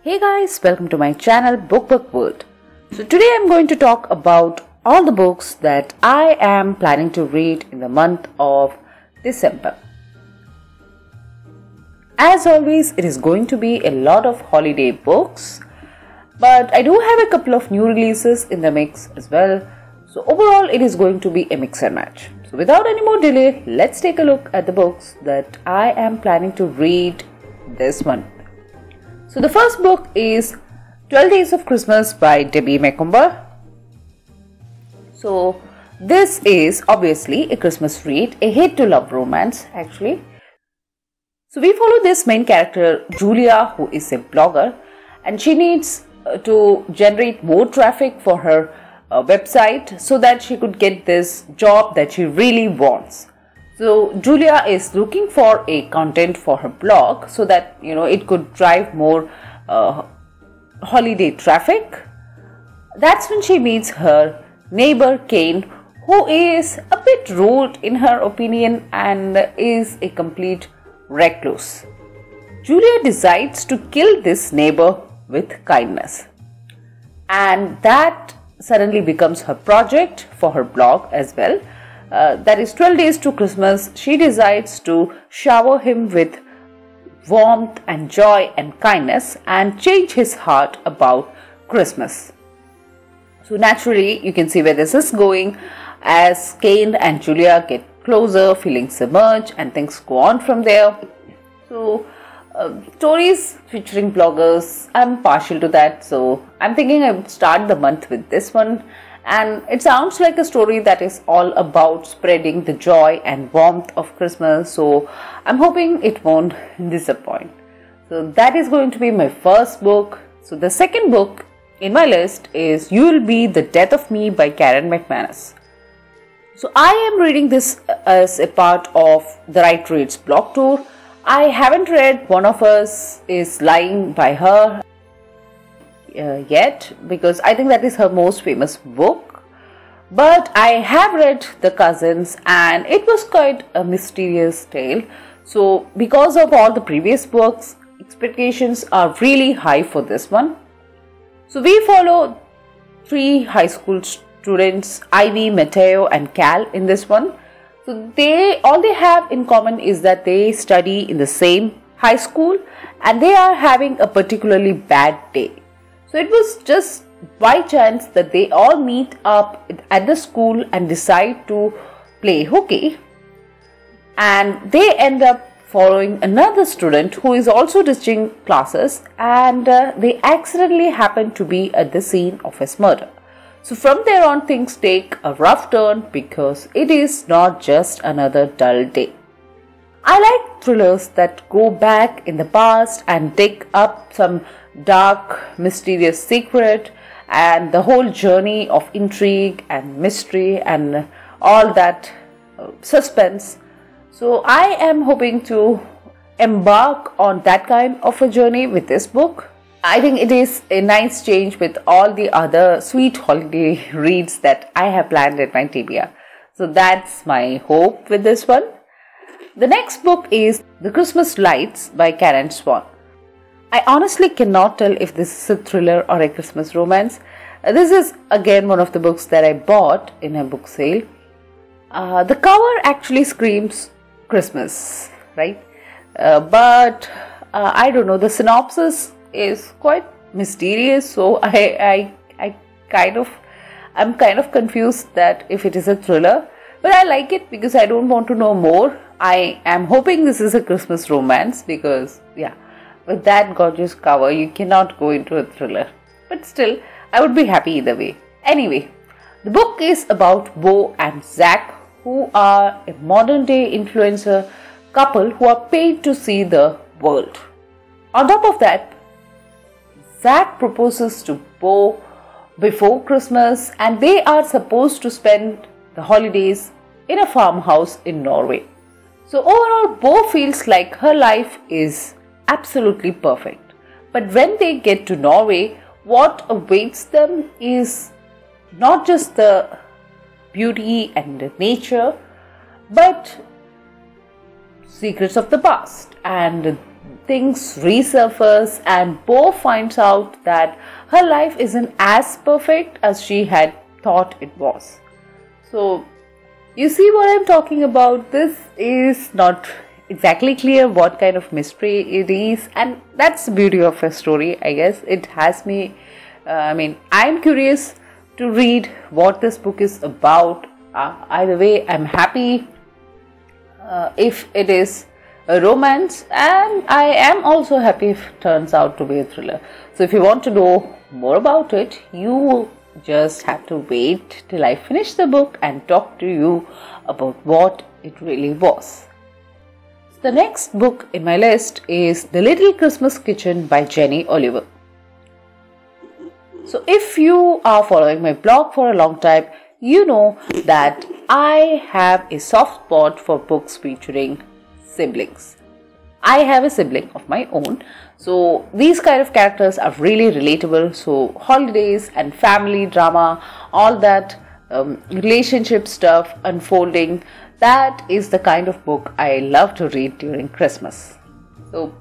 Hey guys, welcome to my channel Book World. So today I'm going to talk about all the books that I am planning to read in the month of December. As always, it is going to be a lot of holiday books, but I do have a couple of new releases in the mix as well. So overall, it is going to be a mix and match. So without any more delay, let's take a look at the books that I am planning to read this month. So the first book is 12 Days of Christmas by Debbie Macomber. So this is obviously a Christmas read, a hate to love romance actually. So we follow this main character Julia, who is a blogger, and she needs to generate more traffic for her website so that she could get this job that she really wants. So Julia is looking for a content for her blog so that it could drive more holiday traffic. That's when she meets her neighbor Kane, who is a bit rude in her opinion and is a complete recluse. Julia decides to kill this neighbor with kindness, and that suddenly becomes her project for her blog as well. That is 12 days to Christmas. She decides to shower him with warmth and joy and kindness and change his heart about Christmas. So naturally, you can see where this is going as Kane and Julia get closer, feeling submerged, and things go on from there. So stories featuring bloggers, I'm partial to that. So I'm thinking I would start the month with this one. And it sounds like a story that is all about spreading the joy and warmth of Christmas. So I'm hoping it won't disappoint. So that is going to be my first book. So the second book in my list is You'll Be the Death of Me by Karen McManus. So I am reading this as a part of the Right Reads blog tour. I haven't read One of Us Is Lying by her yet, because I think that is her most famous book, but I have read The Cousins and it was quite a mysterious tale. So because of all the previous books, expectations are really high for this one. So we follow three high school students, Ivy, Mateo and Cal, in this one. So all they have in common is that they study in the same high school and they are having a particularly bad day. So it was just by chance that they all meet up at the school and decide to play hooky, and they end up following another student who is also ditching classes, and they accidentally happen to be at the scene of his murder. So from there on, things take a rough turn because it is not just another dull day. I like thrillers that go back in the past and dig up some dark, mysterious secret and the whole journey of intrigue and mystery and all that suspense. So I am hoping to embark on that kind of a journey with this book. I think it is a nice change with all the other sweet holiday reads that I have planned at my TBR. So that's my hope with this one. The next book is The Christmas Lights by Karen Swan. I honestly cannot tell if this is a thriller or a Christmas romance. This is again one of the books that I bought in a book sale. The cover actually screams Christmas, right? But I don't know, the synopsis is quite mysterious, so I'm kind of confused that if it is a thriller, but I like it because I don't want to know more. I am hoping this is a Christmas romance because with that gorgeous cover you cannot go into a thriller, but still I would be happy either way. Anyway, the book is about Bo and Zach, who are a modern day influencer couple who are paid to see the world. On top of that, Zach proposes to Bo before Christmas and they are supposed to spend the holidays in a farmhouse in Norway. So overall, Bo feels like her life is absolutely perfect. But when they get to Norway, what awaits them is not just the beauty and the nature, but secrets of the past and things resurface and Bo finds out that her life isn't as perfect as she had thought it was. So, you see what I'm talking about? This is not exactly clear what kind of mystery it is, and that's the beauty of a story, I guess. It has me, I'm curious to read what this book is about. Either way, I'm happy if it is a romance, and I am also happy if it turns out to be a thriller. So if you want to know more about it, you just have to wait till I finish the book and talk to you about what it really was. The next book in my list is The Little Christmas Kitchen by Jenny Oliver. So if you are following my blog for a long time, you know that I have a soft spot for books featuring siblings. I have a sibling of my own, so these kind of characters are really relatable. So holidays and family drama, all that relationship stuff unfolding, that is the kind of book I love to read during Christmas. So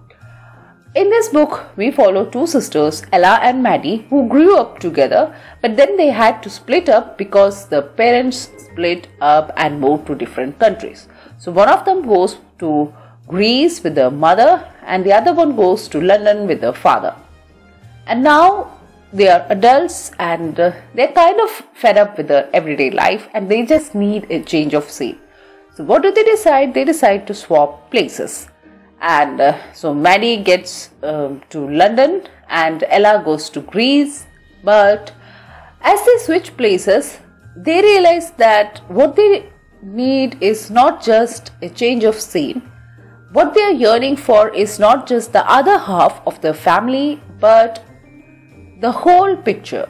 in this book, we follow two sisters, Ella and Maddie, who grew up together, but then they had to split up because the parents split up and moved to different countries. So one of them goes to Greece with their mother and the other one goes to London with their father. And now they are adults and they're kind of fed up with their everyday life and they just need a change of scene. So what do they decide? They decide to swap places. And so Maddie gets to London and Ella goes to Greece. But as they switch places, they realize that what they need is not just a change of scene. What they are yearning for is not just the other half of the family, but the whole picture,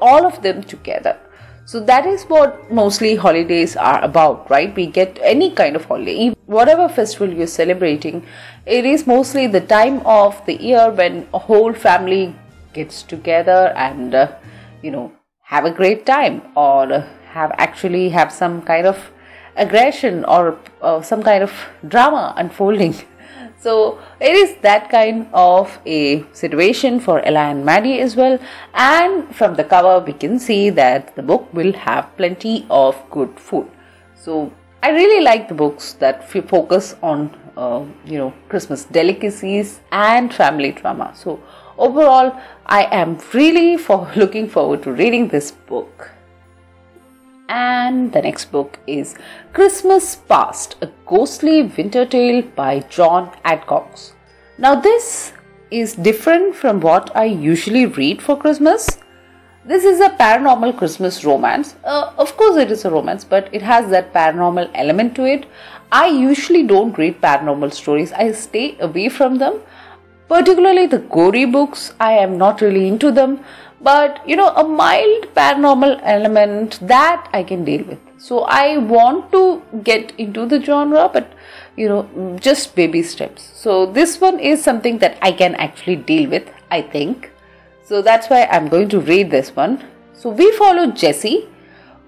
all of them together. So that is what mostly holidays are about, right? We get any kind of holiday, whatever festival you're celebrating, it is mostly the time of the year when a whole family gets together and, have a great time or have some kind of aggression or some kind of drama unfolding. So it is that kind of a situation for Ella and Maddie as well. And from the cover we can see that the book will have plenty of good food. So I really like the books that focus on Christmas delicacies and family drama. So overall I am really looking forward to reading this book. And the next book is Christmas Past, a ghostly winter tale by John Adcox. Now this is different from what I usually read for Christmas. This is a paranormal Christmas romance. Of course it is a romance, but it has that paranormal element to it. I usually don't read paranormal stories. I stay away from them. Particularly the gory books, I am not really into them. But a mild paranormal element, that I can deal with. So I want to get into the genre, but just baby steps. So this one is something that I can actually deal with, I think. So that's why I'm going to read this one. So we follow Jessie,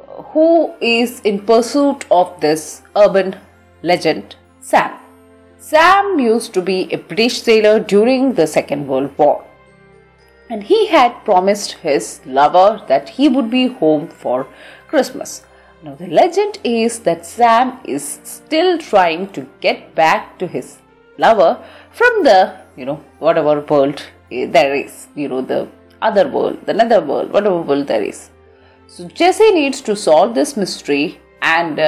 who is in pursuit of this urban legend, Sam. Sam used to be a British sailor during the Second World War. And he had promised his lover that he would be home for Christmas. Now the legend is that Sam is still trying to get back to his lover from the, whatever world there is, the other world, the nether world, whatever world there is. So Jessie needs to solve this mystery, and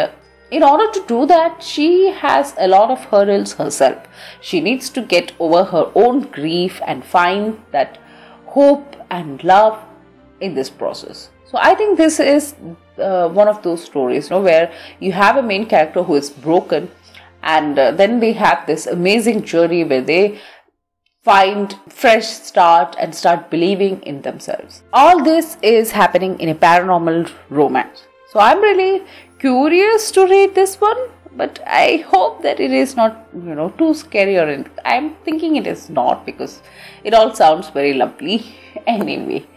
in order to do that, she has a lot of hurdles herself. She needs to get over her own grief and find that hope and love in this process. So I think this is one of those stories where you have a main character who is broken, and then they have this amazing journey where they find fresh start and start believing in themselves. All this is happening in a paranormal romance. So I'm really curious to read this one, but I hope that it is not too scary, or anything. I'm thinking it is not, because it all sounds very lovely anyway.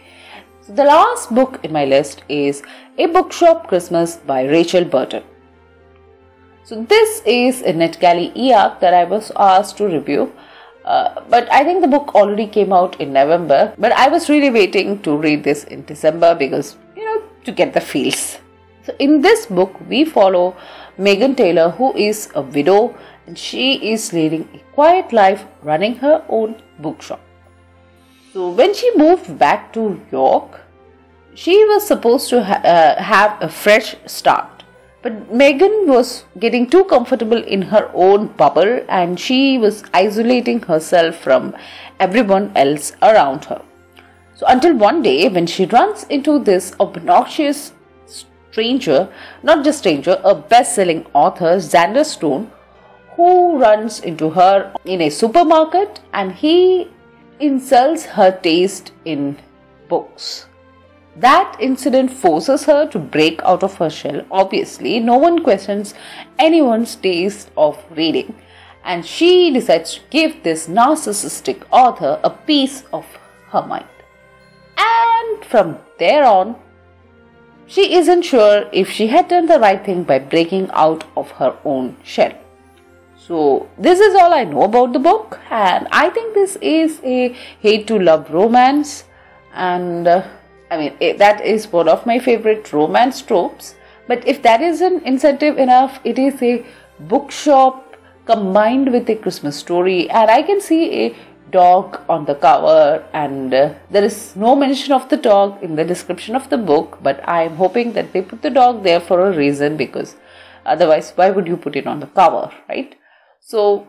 So the last book in my list is A Bookshop Christmas by Rachel Burton. So this is a NetGalley e-arc that I was asked to review. But I think the book already came out in November. But I was really waiting to read this in December because, to get the feels. So in this book, we follow Megan Taylor, who is a widow, and she is leading a quiet life running her own bookshop. So when she moved back to York, she was supposed to have a fresh start. But Megan was getting too comfortable in her own bubble, and she was isolating herself from everyone else around her. So until one day when she runs into this obnoxious stranger, not just stranger, a best-selling author, Xander Stone, who runs into her in a supermarket, and he insults her taste in books. That incident forces her to break out of her shell. Obviously, no one questions anyone's taste of reading, and she decides to give this narcissistic author a piece of her mind. And from there on, she isn't sure if she had done the right thing by breaking out of her own shell. So this is all I know about the book, and I think this is a hate to love romance, and that is one of my favorite romance tropes. But if that isn't incentive enough, it is a bookshop combined with a Christmas story, and I can see a dog on the cover, and there is no mention of the dog in the description of the book, but I am hoping that they put the dog there for a reason, because otherwise why would you put it on the cover, right? So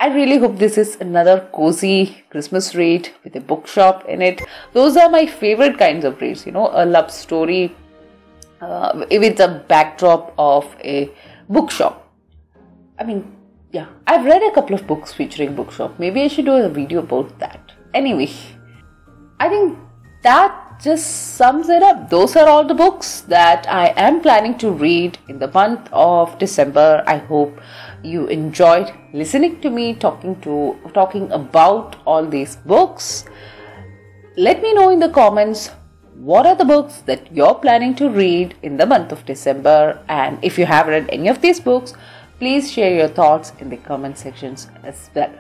I really hope this is another cozy Christmas read with a bookshop in it. Those are my favorite kinds of reads, a love story with a backdrop of a bookshop. I've read a couple of books featuring bookshop. Maybe I should do a video about that. Anyway, I think that just sums it up. Those are all the books that I am planning to read in the month of December. I hope you enjoyed listening to me talking about all these books. Let me know in the comments what are the books that you're planning to read in the month of December, and if you have read any of these books, please share your thoughts in the comment sections as well.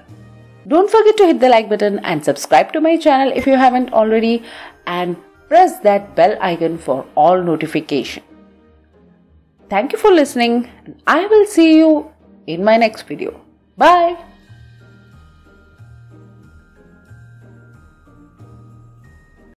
Don't forget to hit the like button and subscribe to my channel if you haven't already, and press that bell icon for all notifications. Thank you for listening, and I will see you in my next video. Bye.